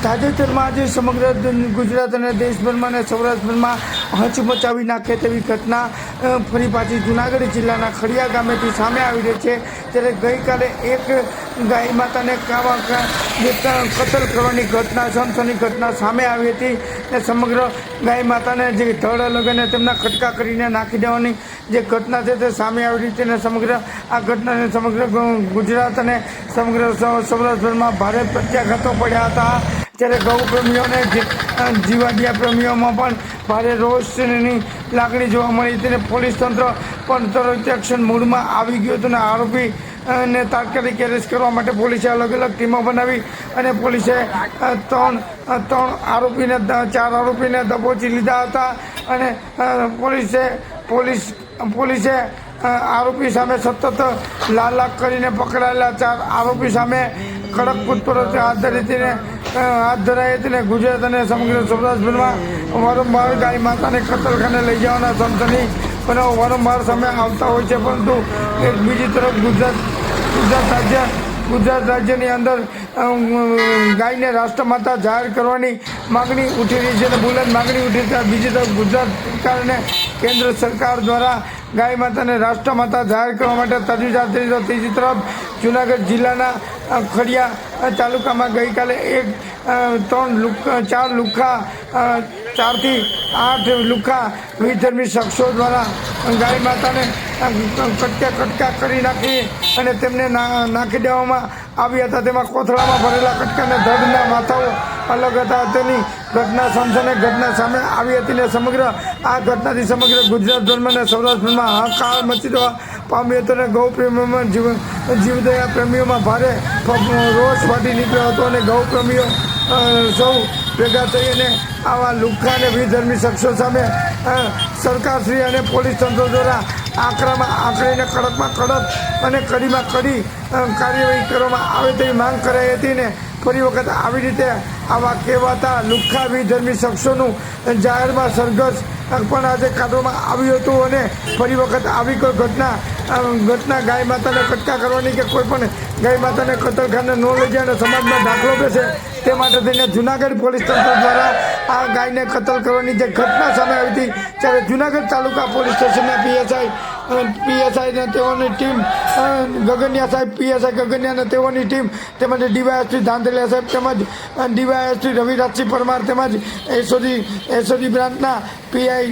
તાજેતરમાં આજે સમગ્ર ગુજરાત અને દેશભરમાં અને સૌરાષ્ટ્રમાં હચમચાવી નાખે તેવી ઘટના ફરી પાછી જૂનાગઢ જિલ્લાના ખડિયા ગામેથી સામે આવી રહી છે। ત્યારે ગઈકાલે એક ગાય માતાને કતલ કરવાની ઘટના, સનસની ઘટના સામે આવી હતી। અને સમગ્ર ગાય માતાને જે ધડ અલગ અને તેમના ખટકા કરીને નાખી દેવાની જે ઘટના છે તે સામે આવી રહી છે। અને સમગ્ર આ ઘટનાને સમગ્ર ગુજરાત અને સમગ્ર સૌરાષ્ટ્રમાં ભારે પ્રત્યાઘાતો પડ્યા હતા। ત્યારે ગૌ પ્રેમીઓને જીવાદિયા પ્રેમીઓમાં પણ ભારે રોષની લાગણી જોવા મળી હતી। અને પોલીસ તંત્ર પણ તરત એક્શન મૂડમાં આવી ગયું હતું અને આરોપી ને તાત્કાલિક એરેસ્ટ કરવા માટે પોલીસે અલગ અલગ ટીમો બનાવી અને પોલીસે ચાર આરોપીને દબોચી લીધા હતા। અને પોલીસે આરોપી સામે સતત લાલાક કરીને પકડાયેલા 4 આરોપી સામે કડક પૂછપરછ હાથ ધરાઈ હતી। અને ગુજરાત અને સમગ્ર સૌરાષ્ટ્રમાં વારંવાર ગાય માતાને કતલખાને લઈ જવાના સનસની બનાવો વારંવાર સામે આવતા હોય છે। પરંતુ એક બીજી તરફ ગુજરાત રાજ્યની અંદર ગાયને રાષ્ટ્રમાતા જાહેર કરવાની માગણી ઉઠી રહી છે અને બુલંદ માગણી ઉઠી છે। બીજી તરફ ગુજરાત સરકાર અને કેન્દ્ર સરકાર દ્વારા ગાય માતાને રાષ્ટ્રમાતા જાહેર કરવા માટે તજવીજ હાથ ધરી છે। ત્રીજી તરફ જૂનાગઢ જિલ્લાના ખડિયા તાલુકામાં ગઈકાલે 4 થી 8 લુખ્ખા વિધર્મી શખ્સો દ્વારા ગાય માતાને કટકા કરી નાખી અને તેમને નાખી દેવામાં આવ્યા હતા। તેમાં કોથળામાં ભરેલા કટકાને ધડના માથાઓ અલગ હતા તેની ઘટના સનસની ઘટના સામે આવી હતી। ને સમગ્ર આ ઘટનાથી સમગ્ર ગુજરાતભરમાં અને સૌરાષ્ટ્રમાં હાહાકાર મચી જવા પામ્યો હતો અને ગૌ પ્રેમીઓમાં જીવદયા પ્રેમીઓમાં ભારે રોષ ફાટી નીકળ્યો હતો। અને ગૌ પ્રેમીઓ સૌ ભેગા થઈ અને આવા લુખ્ખા અને વિધર્મી શખ્સો સામે સરકારશ્રી અને પોલીસ તંત્ર દ્વારા આંકડીને કડકમાં કડક અને કડીમાં કડી કાર્યવાહી કરવામાં આવે તેવી માંગ કરાઈ હતી। ને ફરી વખત આવી રીતે આવા કહેવાતા લુખ્ખા વિધર્મી શખ્સોનું જાહેરમાં સરઘસ પણ આજે કાઢવામાં આવ્યું હતું। અને ફરી વખત આવી કોઈ ઘટના ગાય માતાને કટકા કરવાની કે કોઈ પણ ગાય માતાને કતલખાને ન લઈ જાય અને સમાજમાં દાખલો બેસે તે માટે થઈને જૂનાગઢ પોલીસ તંત્ર દ્વારા આ ગાયને કતલ કરવાની જે ઘટના સામે આવી હતી ત્યારે જૂનાગઢ તાલુકા પોલીસ સ્ટેશનના પીએસઆઈ અને તેઓની ટીમ ગગનિયા સાહેબ, પીએસઆઈ ગગનિયા અને તેઓની ટીમ તેમજ ડીવાયએસપી ધાંધલિયા સાહેબ તેમજ ડીવાયએસપી રવિરાજસિંહ પરમાર તેમજ એસઓજી બ્રાન્ચના પીઆઈ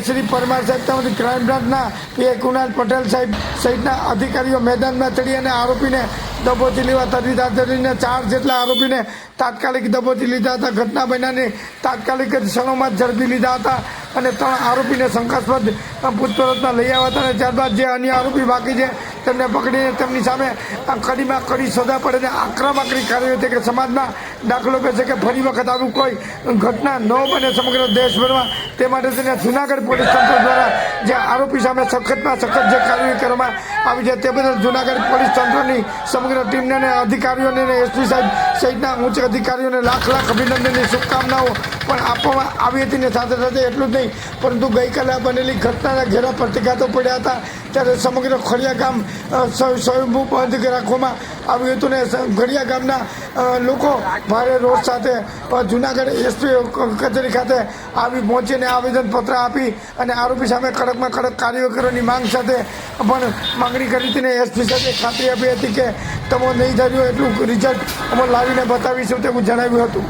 શ્રી પરમાર સાહેબ તેમજ ક્રાઇમ બ્રાન્ચના પીઆઈ કુણાલ પટેલ સાહેબ સહિતના અધિકારીઓ મેદાનમાં ચડી અને આરોપીને દબોચી લેવા તજવીજ હાથ ધરીને 4 જેટલા આરોપીને તાત્કાલિક દબોચી લીધા હતા। ઘટના બન્યાની તાત્કાલિક જ ક્ષણોમાં ઝડપી લીધા હતા અને 3 આરોપીને શંકાસ્પદ પૂછપરછમાં લઈ આવ્યા હતા। અને ત્યારબાદ જે અન્ય આરોપી બાકી છે તેમને પકડીને તેમની સામે કડીમાં કડી સજા પડે અને આકરી કાર્યવાહી કે સમાજમાં દાખલો બેસે કે ફરી વખત આવું કોઈ ઘટના ન બને સમગ્ર દેશભરમાં તે માટે તેને જૂનાગઢ પોલીસ તંત્ર દ્વારા જે આરોપી સામે સખતમાં સખત જે કાર્યવાહી કરવામાં આવી છે તે બદલ જૂનાગઢ પોલીસ તંત્રની સમગ્ર ટીમને અને અધિકારીઓને અને એસપી સાહેબ સહિતના ઉચ્ચ અધિકારીઓને લાખ અભિનંદનની શુભકામનાઓ પણ આપવામાં આવી હતી। ને સાથે સાથે એટલું જ નહીં પરંતુ ગઈકાલે બનેલી ઘટનાના ઘેરા પ્રતિઘાતો પડ્યા હતા ત્યારે સમગ્ર ખડિયા ગામ સ્વયંભૂ બંધ રાખવામાં આવ્યું હતું। ને ખડિયા ગામના લોકો ભારે રોષ સાથે જૂનાગઢ એસપી કચેરી ખાતે આવી પહોંચીને આવેદનપત્ર આપી અને આરોપી સામે કડકમાં કડક કાર્યવાહી કરવાની માંગ સાથે પણ માગણી કરી હતી। ને એસપી સાથે ખાતરી આપી હતી કે તમે નહીં ધાર્યું એટલું રિઝલ્ટ અમે લાવીને બતાવીશું તેવું જણાવ્યું હતું।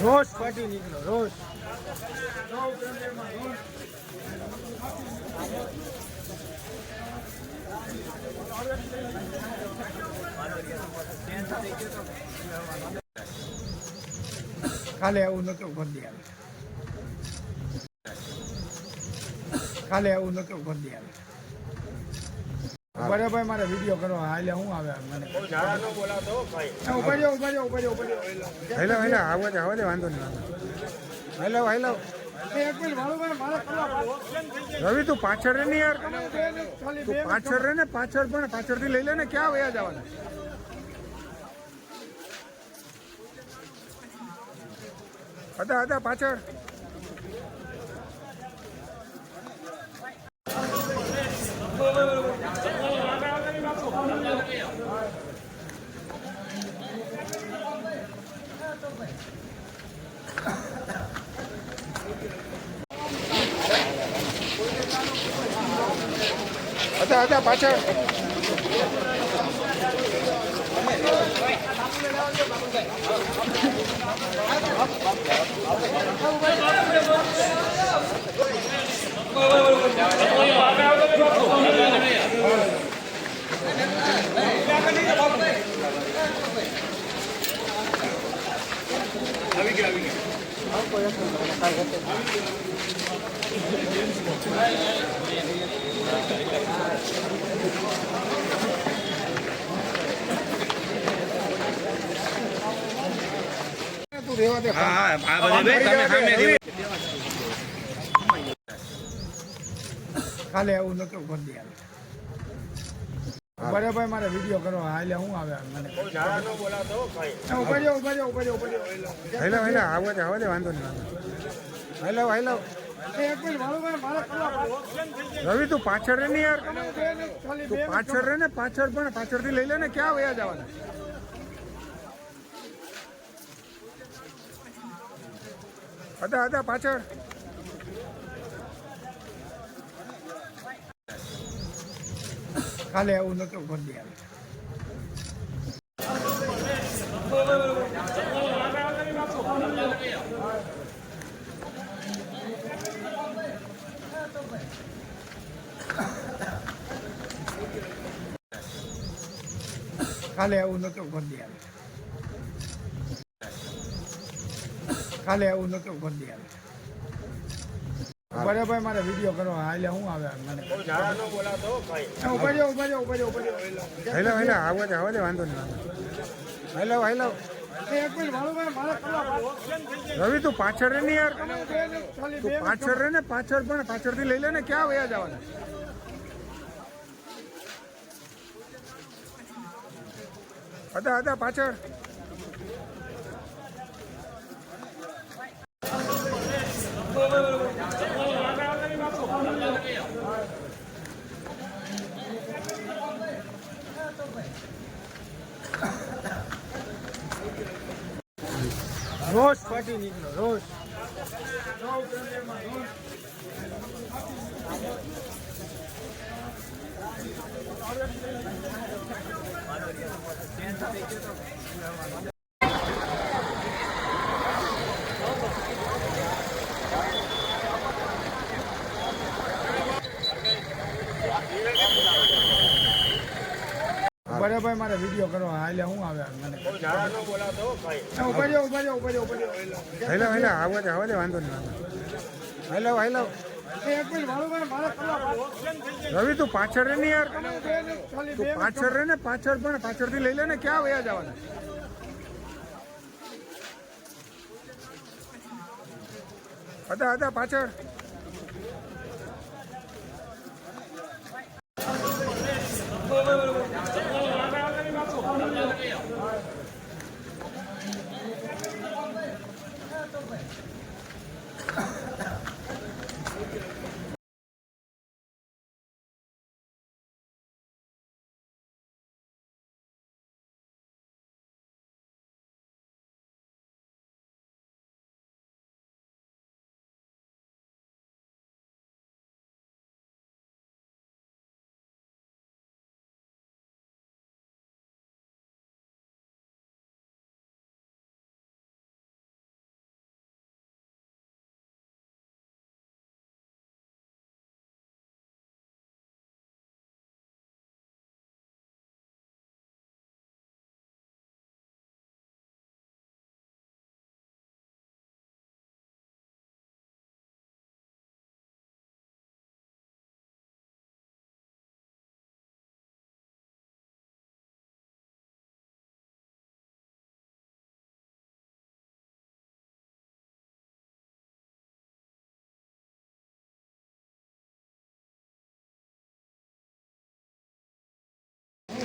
રોષ ફાટી નીકળ્યો રોષ. કાલે આવું નતું ભરતી આવે. કાલે આવું નતું ભરતી આવે. બરાબર મારે વિડીયો કરો હાલે હું આવે મને વાંધો નહીં. હેલો હેલો રવિ તું પાછળ રે ને યાર, તું પાછળ રે ને, પાછળ પણ પાછળથી લઈ લે ને, ક્યાં વયા જવાના? હતા પાછળ. હતા પાછળ. કાલે આવું નતું ભરતી આવે. બરાબર મારે વિડીયો કરો હાલે હું આવે મને વાંધો નહીં. હેલો હેલો રવિ તું પાછળ રે ને યાર, તું પાછળ રે ને, પાછળ પણ પાછળથી લઈ લે ને, ક્યાં વયા જવાના? હતા પાછળ. કાલે આવું નતું ભરતી આવે. કાલે આવું નતું ભરતી આવે. કાલે આવું નતું ભરતી આવે. બરાબર મારે વિડીયો કરો હાલે હું આવે મને હેલો વાંધો નહીં. હેલો હેલો રવિ તું પાછળ રે ને યાર, તું પાછળ રે ને, પાછળ પણ પાછળથી લઈ લે ને, ક્યાં વયા જવાના? હતા પાછળ. રોષ ફાટી નીકળ્યો રોષ. બરાબર મારે વિડીયો કરો હાલે હું આવે મને હેલો વાંધો નહીં. હેલો હેલો રવિ તું પાછળ રે ને યાર, તું પાછળ રે ને, પાછળ પણ પાછળથી લઈ લે ને, ક્યાં વયા જવાના? હતા પાછળ.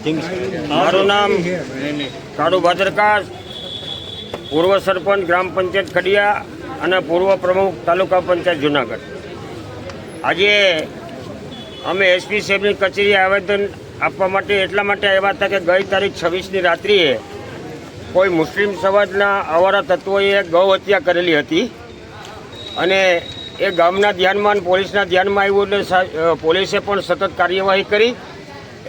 મારું નામ કાળુ ભાદરકા, પૂર્વ સરપંચ ગ્રામ પંચાયત ખડિયા અને પૂર્વ પ્રમુખ તાલુકા પંચાયત જુનાગઢ. આજે અમે એસપી સાહેબની કચેરીએ આવેદન આપવા માટે એટલા માટે આવ્યા હતા કે ગઈ તારીખ 26ની રાત્રિએ કોઈ મુસ્લિમ સમાજના અવારા તત્વોએ ગૌ હત્યા કરેલી હતી અને એ ગામના ધ્યાનમાં પોલીસના ધ્યાનમાં આવ્યું એટલે પોલીસે પણ સતત કાર્યવાહી કરી.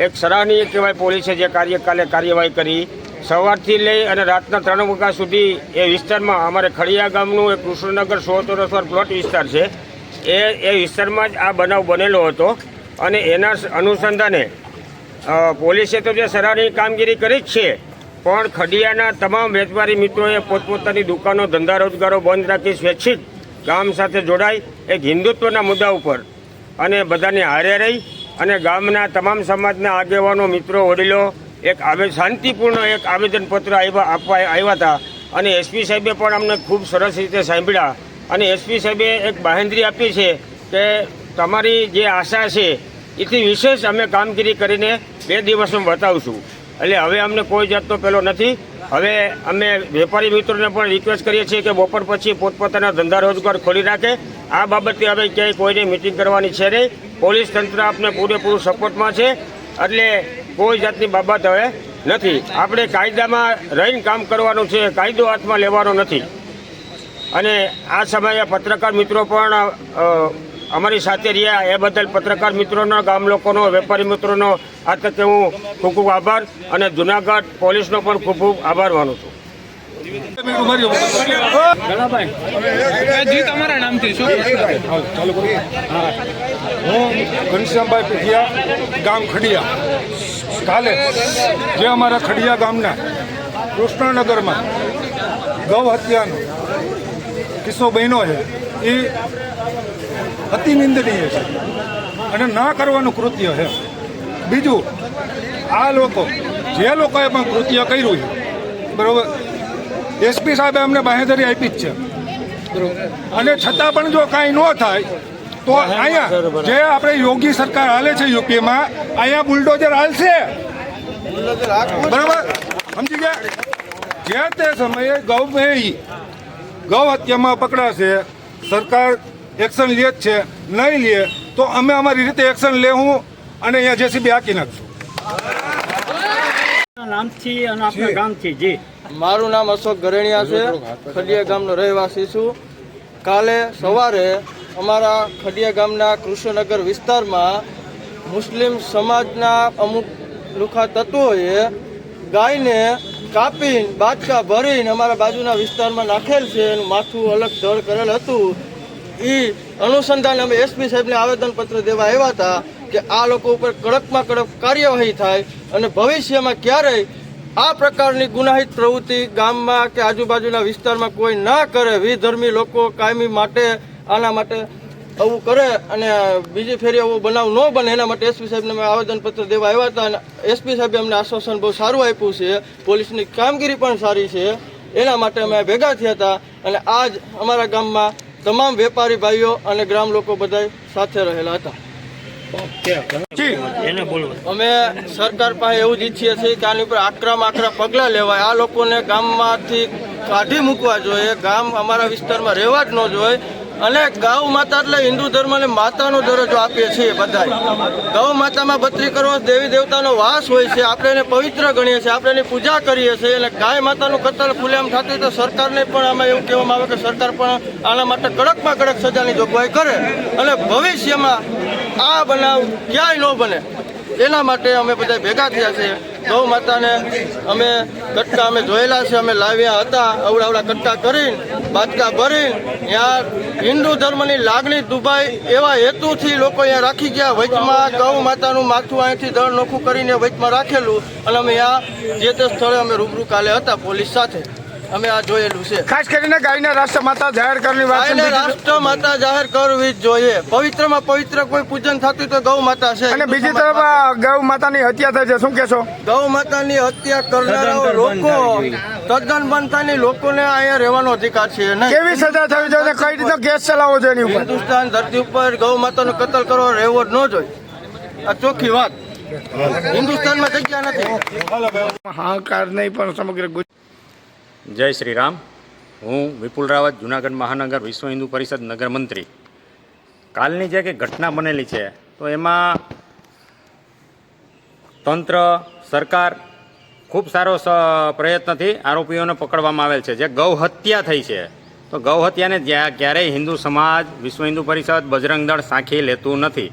એક સરાહનીય કહેવાય પોલીસે જે કાર્યવાહી કરી. સવારથી લઈ અને રાતના 3 વાગ્યા સુધી એ વિસ્તારમાં અમારે ખડિયા ગામનું એક કૃષ્ણનગર 100 પ્લોટ વિસ્તાર છે એ વિસ્તારમાં જ આ બનાવ બનેલો હતો અને એના અનુસંધાને પોલીસે તો જે સરાહનીય કામગીરી કરી જ છે, પણ ખડિયાના તમામ વેપારી મિત્રોએ પોતપોતાની દુકાનો ધંધા રોજગારો બંધ રાખી સ્વૈચ્છિક ગામ સાથે જોડાઈ એક હિન્દુત્વના મુદ્દા ઉપર અને બધાને હારે રહી અને ગામના તમામ સમાજના આગેવાનો મિત્રો વડીલો એક શાંતિપૂર્ણ એક આવેદનપત્ર આપવા આવ્યા હતા અને એસપી સાહેબે પણ અમને ખૂબ સરસ રીતે સાંભળ્યા અને એસપી સાહેબે એક બાંહેધરી આપી છે કે તમારી જે આશા છે એથી વિશેષ અમે કામગીરી કરીને 2 દિવસમાં બતાવશું. એટલે હવે અમને કોઈ જાતનો પેલો નથી. હવે અમે વેપારી મિત્રોને પણ રિક્વેસ્ટ કરીએ છીએ કે બપોર પછી પોતપોતાના ધંધા રોજગાર ખોલી રાખે. આ બાબતે હવે ક્યાંય કોઈને મિટિંગ કરવાની છે નહીં. પોલીસ તંત્ર આપને પૂરેપૂરું સપોર્ટમાં છે એટલે કોઈ જાતની બાબત હવે નથી. આપણે કાયદામાં રહીને કામ કરવાનું છે, કાયદો હાથમાં લેવાનો નથી. અને આ સમયે પત્રકાર મિત્રો પણ અમારી સાથે રહ્યા એ બદલ પત્રકાર મિત્રોનો, ગામ લોકોનો, વેપારી મિત્રોનો આ તકે હું ખૂબ ખૂબ આભાર અને જુનાગઢ પોલીસનો પણ ખૂબ ખૂબ આભાર માનું છું. હું ઘનશ્યામભાઈ પીઠિયા, ગામ ખડિયા. કાલે જે અમારા ખડિયા ગામના કૃષ્ણનગરમાં ગૌ હત્યાનો કિસ્સો બન્યો છે એ અતિ નિંદનીય છે અને ના કરવાનું કૃત્ય છે. બીજું, આ લોકો જે લોકોએ પણ કૃત્ય કર્યું છે બરાબર, એસપી સાહેબે અમને બાંહેધરી આપી જ છે બરાબર, અને છતાં પણ જો કાંઈ ન થાય તો અહીંયા જે આપણે યોગી સરકાર હાલે છે યુપીમાં, અહીંયા બુલડોઝર હાલશે બરાબર, સમજી ગયા. જે તે સમયે ગૌ હત્યામાં પકડાશે, સરકાર એક્શન લે જ છે, નહીં લે તો અમે અમારી રીતે એક્શન લેવું અને અહીંયા જેસીબી હાકી નાખશું. મારું નામ અશોક ગરેણિયા છે, ખડિયા ગામનો રહેવાસી છું. કાલે સવારે અમારા ખડિયા ગામના કૃષ્ણનગર વિસ્તારમાં મુસ્લિમ સમાજના અમુક લુખા તત્વોએ ગાયને કાપીને બાચકા ભરીને અમારા બાજુના વિસ્તારમાં નાખેલ છે. એનું માથું અલગ ધડ કરેલ હતું. એ અનુસંધાને અમે એસપી સાહેબને આવેદનપત્ર દેવા આવ્યા હતા કે આ લોકો ઉપર કડકમાં કડક કાર્યવાહી થાય અને ભવિષ્યમાં ક્યારેય આ પ્રકારની ગુનાહિત પ્રવૃત્તિ ગામમાં કે આજુબાજુના વિસ્તારમાં કોઈ ના કરે. વિધર્મી લોકો કાયમી માટે આના માટે આવું કરે અને બીજી ફેરી આવો બનાવ ન બને એના માટે એસપી સાહેબને અમે આવેદનપત્ર દેવા આવ્યા હતા અને એસપી સાહેબે અમને આશ્વાસન બહુ સારું આપ્યું છે. પોલીસની કામગીરી પણ સારી છે. એના માટે અમે ભેગા થયા હતા અને આજ અમારા ગામમાં તમામ વેપારી ભાઈઓ અને ગ્રામ લોકો બધા સાથે રહેલા હતા. અમે સરકાર પાસે એવું જ ઈચ્છીએ છીએ કે આની ઉપર આકરા પગલાં લેવાય. આ લોકોને ગામમાંથી કાઢી મૂકવા જોઈએ. ગામ અમારા વિસ્તારમાં રહેવા જ ન જોઈએ. અને ગૌ માતા એટલે હિન્દુ ધર્મને માતાનો દરજ્જો આપીએ છીએ બધા. ગૌ માતામાં 32 કરોડ દેવી દેવતાનો વાસ હોય છે. આપણે એને પવિત્ર ગણીએ છીએ, આપણે એની પૂજા કરીએ છીએ. અને ગાય માતાનું કતલ ખુલ્લેઆમ થતું તો સરકારને પણ આમાં એવું કહેવામાં આવે કે સરકાર પણ આના માટે કડકમાં કડક સજાની જોગવાઈ કરે અને ભવિષ્યમાં આ બનાવ ક્યાંય ન બને એના માટે અમે બધા ભેગા થયા છે. ગૌ માતાને અમે કટકા અમે જોયેલા છે, અમે લાવ્યા હતા. અવડા કટકા કરીને બાચકા ભરીને ત્યાં હિન્દુ ધર્મની લાગણી દુભાઈ એવા હેતુથી લોકો અહીંયા રાખી ગયા. વચમાં ગૌ માતાનું માથું અહીંથી દળ નોખું કરીને વચમાં રાખેલું અને અમે અહીંયા જે તે સ્થળે અમે રૂબરૂ કાલે હતા પોલીસ સાથે. અમે આ જોયેલું છે. ખાસ કરીને ગાયને રાષ્ટ્રમાતા જાહેર કરવાની વાત છે. રાષ્ટ્રમાતા જાહેર કરવી જ જોઈએ. પવિત્રમાં પવિત્ર કોઈ પૂજન થતું તો ગૌ માતા છે. અને બીજી તરફ ગૌ માતાની હત્યા થઈ છે, શું કહેશો? ગૌ માતાની હત્યા કરનારા લોકો તદ્દન બનતાની લોકોને અહીંયા રહેવાનો અધિકાર છે નહીં. કેવી સજા થવી જોઈએ, કઈ રીતે કેસ ચલાવવો જોઈએ? હિન્દુસ્તાન ધરતી ઉપર ગૌ માતાનો કતલ કરવો રહેવો જ ન જોઈએ. આ ચોખ્ખી વાત. હિન્દુસ્તાનમાં જગ્યા નથી. હાહાકાર નહીં પણ સમગ્ર જય શ્રી રામ. હું વિપુલ રાવત, જૂનાગઢ મહાનગર વિશ્વ હિન્દુ પરિષદ નગર મંત્રી. કાલની જે કંઈ ઘટના બનેલી છે તો એમાં તંત્ર, સરકાર ખૂબ સારો પ્રયત્નથી આરોપીઓને પકડવામાં આવેલ છે. જે ગૌ હત્યા થઈ છે તો ગૌ હત્યાને ક્યારેય હિન્દુ સમાજ, વિશ્વ હિન્દુ પરિષદ, બજરંગ દળ સાંખી લેતું નથી.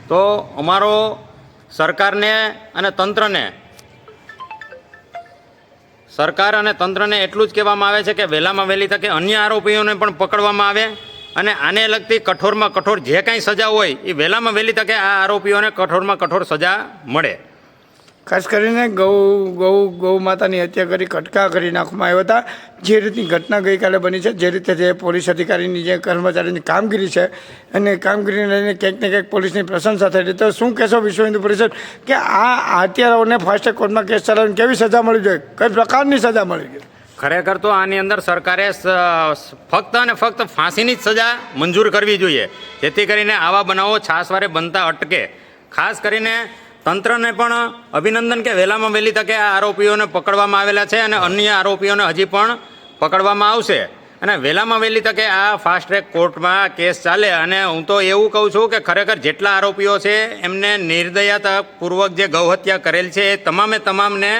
તો અમારો સરકાર અને તંત્રને એટલું જ કહેવામાં આવે છે કે વહેલામાં વહેલી તકે અન્ય આરોપીઓને પણ પકડવામાં આવે અને આને લગતી કઠોરમાં કઠોર જે કાંઈ સજા હોય એ વહેલામાં વહેલી તકે આ આરોપીઓને કઠોરમાં કઠોર સજા મળે. ખાસ કરીને ગૌ માતાની હત્યા કરી કટકા કરી નાખવામાં આવ્યા હતા. જે રીતની ઘટના ગઈકાલે બની છે, જે રીતે જે પોલીસ અધિકારીની જે કર્મચારીની કામગીરી છે અને કામગીરીને લઈને ક્યાંક ને ક્યાંક પોલીસની પ્રશંસા થઈ રહી. તો શું કહેશો વિશ્વ હિન્દુ પરિષદ કે આ હત્યારાઓને ફાસ્ટ ટ્રેક કોર્ટમાં કેસ ચલાવીને કેવી સજા મળવી જોઈએ, કઈ પ્રકારની સજા મળવી જોઈએ? ખરેખર તો આની અંદર સરકારે ફક્ત અને ફક્ત ફાંસીની જ સજા મંજૂર કરવી જોઈએ, જેથી કરીને આવા બનાવો છાસવારે બનતા અટકે. ખાસ કરીને તંત્રને પણ અભિનંદન કે વહેલામાં વહેલી તકે આ આરોપીઓને પકડવામાં આવેલા છે અને અન્ય આરોપીઓને હજી પણ પકડવામાં આવશે અને વહેલામાં વહેલી તકે આ ફાસ્ટ ટ્રેક કોર્ટમાં કેસ ચાલે. અને હું તો એવું કહું છું કે ખરેખર જેટલા આરોપીઓ છે એમને નિર્દયતાપૂર્વક જે ગૌહત્યા કરેલ છે એ તમામને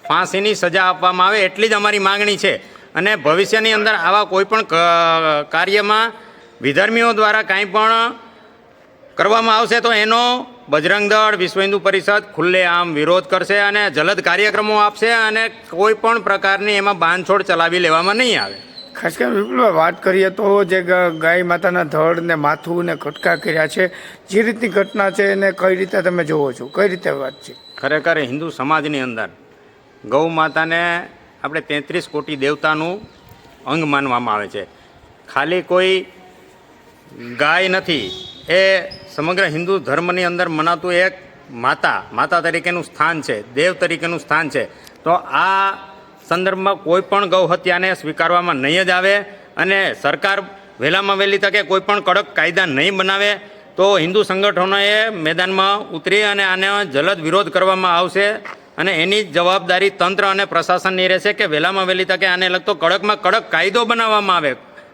ફાંસીની સજા આપવામાં આવે એટલી જ અમારી માગણી છે. અને ભવિષ્યની અંદર આવા કોઈ પણ કાર્યમાં વિધર્મીઓ દ્વારા કાંઈ પણ કરવામાં આવશે તો એનો બજરંગ દળ, વિશ્વ હિન્દુ પરિષદ ખુલ્લેઆમ વિરોધ કરશે અને જલદ કાર્યક્રમો આપશે અને કોઈ પણ પ્રકારની એમાં બાંધછોડ ચલાવી લેવામાં નહીં આવે. ખાસ કરીને વિપુલભાઈ વાત કરીએ તો જે ગાય માતાના ધડ ને માથું ને કટકા કર્યા છે, જે રીતની ઘટના છે એને કઈ રીતે તમે જોવો છો, કઈ રીતે વાત છે? ખરેખર હિન્દુ સમાજની અંદર ગૌ માતાને આપણે 33 કોટી દેવતાનું અંગ માનવામાં આવે છે. ખાલી કોઈ ગાય નથી, એ સમગ્ર હિન્દુ ધર્મની અંદર મનાતું એક માતા તરીકેનું સ્થાન છે, દેવ તરીકેનું સ્થાન છે. તો આ સંદર્ભમાં કોઈ પણ ગૌ હત્યાને સ્વીકારવામાં નહીં જ આવે અને સરકાર વહેલામાં વહેલી તકે કોઈ પણ કડક કાયદા નહીં બનાવે તો હિન્દુ સંગઠનોએ મેદાનમાં ઉતરી અને આને જલદ વિરોધ કરવામાં આવશે અને એની જવાબદારી તંત્ર અને પ્રશાસનની રહેશે કે વહેલામાં વહેલી તકે આને લગતો કડકમાં કડક કાયદો બનાવવામાં આવે,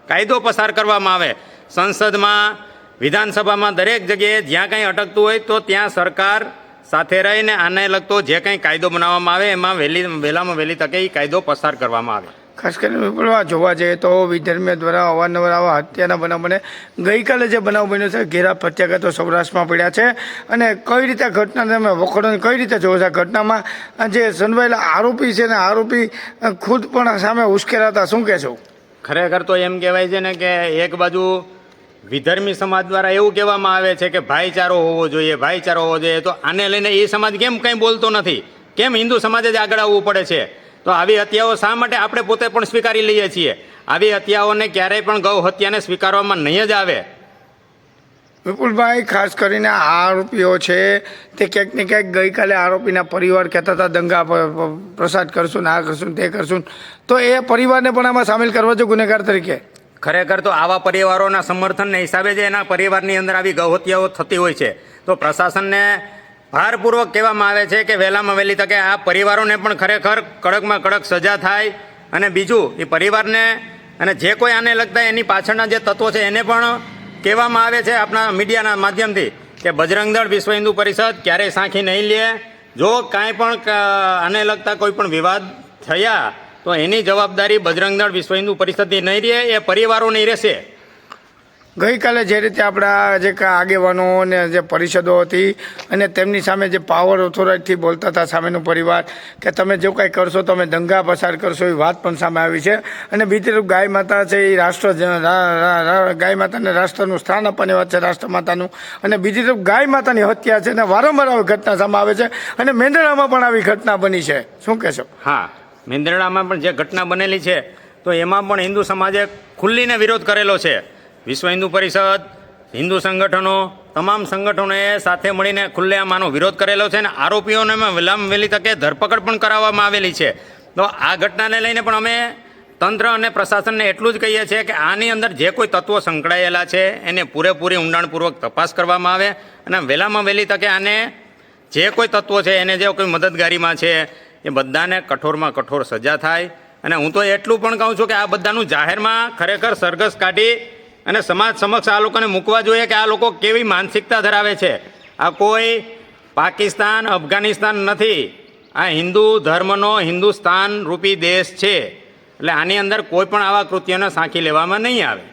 કાયદો પસાર કરવામાં આવે. સંસદમાં, વિધાનસભામાં, દરેક જગ્યાએ જ્યાં કંઈ અટકતું હોય તો ત્યાં સરકાર સાથે રહીને આને લગતો જે કંઈ કાયદો બનાવવામાં આવે એમાં વહેલામાં વહેલી તકે એ કાયદો પસાર કરવામાં આવે. ખાસ કરીને વિપુલવા જોવા જઈએ તો વિધર્મીઓ દ્વારા અવારનવાર આવા હત્યાના બનાવ બને. ગઈકાલે જે બનાવ બન્યો છે, ઘેરા પ્રત્યાઘાતો સૌરાષ્ટ્રમાં પડ્યા છે અને કઈ રીતે ઘટના તમે વખોડો કઈ રીતે જોવો છો? ઘટનામાં જે સંડોવાયેલા આરોપી છે ને આરોપી ખુદ પણ સામે ઉશ્કેરાતા, શું કહેશો? ખરેખર તો એમ કહેવાય છે ને કે એક બાજુ વિધર્મી સમાજ દ્વારા એવું કહેવામાં આવે છે કે ભાઈચારો હોવો જોઈએ, ભાઈચારો હોવો જોઈએ. તો આને લઈને એ સમાજ કેમ કંઈ બોલતો નથી? કેમ હિન્દુ સમાજે જ આગળ આવવું પડે છે? તો આવી હત્યાઓ શા માટે આપણે પોતે પણ સ્વીકારી લઈએ છીએ? આવી હત્યાઓને ક્યારેય પણ ગૌ હત્યાને સ્વીકારવામાં નહીં જ આવે. વિપુલભાઈ, ખાસ કરીને આ આરોપીઓ છે તે ક્યાંક ને ક્યાંક ગઈકાલે આરોપીના પરિવાર કહેતા હતા દંગા પ્રસાદ કરશું ને આ કરશું તે કરશું, તો એ પરિવારને પણ આમાં સામેલ કરવા છે ગુનેગાર તરીકે? ખરેખર તો આવા પરિવારોના સમર્થનને હિસાબે જ એના પરિવારની અંદર આવી ગૌ હત્યાઓ થતી હોય છે. તો પ્રશાસનને ભારપૂર્વક કહેવામાં આવે છે કે વહેલામાં વહેલી તકે આ પરિવારોને પણ ખરેખર કડકમાં કડક સજા થાય. અને બીજું, એ પરિવારને અને જે કોઈ આને લગતા એની પાછળના જે તત્વો છે એને પણ કહેવામાં આવે છે આપણા મીડિયાના માધ્યમથી કે બજરંગ દળ, વિશ્વ હિન્દુ પરિષદ ક્યારેય સાંખી નહીં લે. જો કાંઈ પણ આને લગતા કોઈ પણ વિવાદ થયા તો એની જવાબદારી બજરંગ દળ, વિશ્વ હિન્દુ પરિષદની નહીં રહે, એ પરિવારોની રહેશે. ગઈકાલે જે રીતે આપણા જે આગેવાનો અને જે પરિષદો હતી અને તેમની સામે જે પાવર ઓથોરિટીથી બોલતા હતા સામેનો પરિવાર કે તમે જો કાંઈ કરશો તમે દંગા પસાર કરશો, એ વાત પણ સામે આવી છે. અને બીજી તરફ ગાય માતા છે એ ગાય માતાને રાષ્ટ્રનું સ્થાન આપવાની વાત છે, રાષ્ટ્રમાતાનું. અને બીજી તરફ ગાય માતાની હત્યા છે અને વારંવાર આવી ઘટના સામે આવે છે અને મેંદરડામાં પણ આવી ઘટના બની છે, શું કહેશો? હા, મેંદરડામાં પણ જે ઘટના બનેલી છે તો એમાં પણ હિન્દુ સમાજે ખુલ્લીને વિરોધ કરેલો છે. વિશ્વ હિન્દુ પરિષદ, હિન્દુ સંગઠનો, તમામ સંગઠનોએ સાથે મળીને ખુલ્લેઆમ આનો વિરોધ કરેલો છે અને આરોપીઓને વહેલામાં વહેલી તકે ધરપકડ પણ કરાવવામાં આવેલી છે. તો આ ઘટનાને લઈને પણ અમે તંત્ર અને પ્રશાસનને એટલું જ કહીએ છીએ કે આની અંદર જે કોઈ તત્વો સંકળાયેલા છે એને પૂરેપૂરી ઊંડાણપૂર્વક તપાસ કરવામાં આવે અને વહેલામાં વહેલી તકે આને જે કોઈ તત્વો છે એને જે કોઈ મદદગારીમાં છે એ બધાને કઠોરમાં કઠોર સજા થાય. અને હું તો એટલું પણ કહું છું કે આ બધાનું જાહેરમાં ખરેખર સરઘસ કાઢી અને સમાજ સમક્ષ આ લોકોને મૂકવા જોઈએ કે આ લોકો કેવી માનસિકતા ધરાવે છે. આ કોઈ પાકિસ્તાન અફઘાનિસ્તાન નથી, આ હિન્દુ ધર્મનો હિન્દુસ્તાન રૂપી દેશ છે. એટલે આની અંદર કોઈ પણ આવા કૃત્યોને સાંખી લેવામાં નહીં આવે.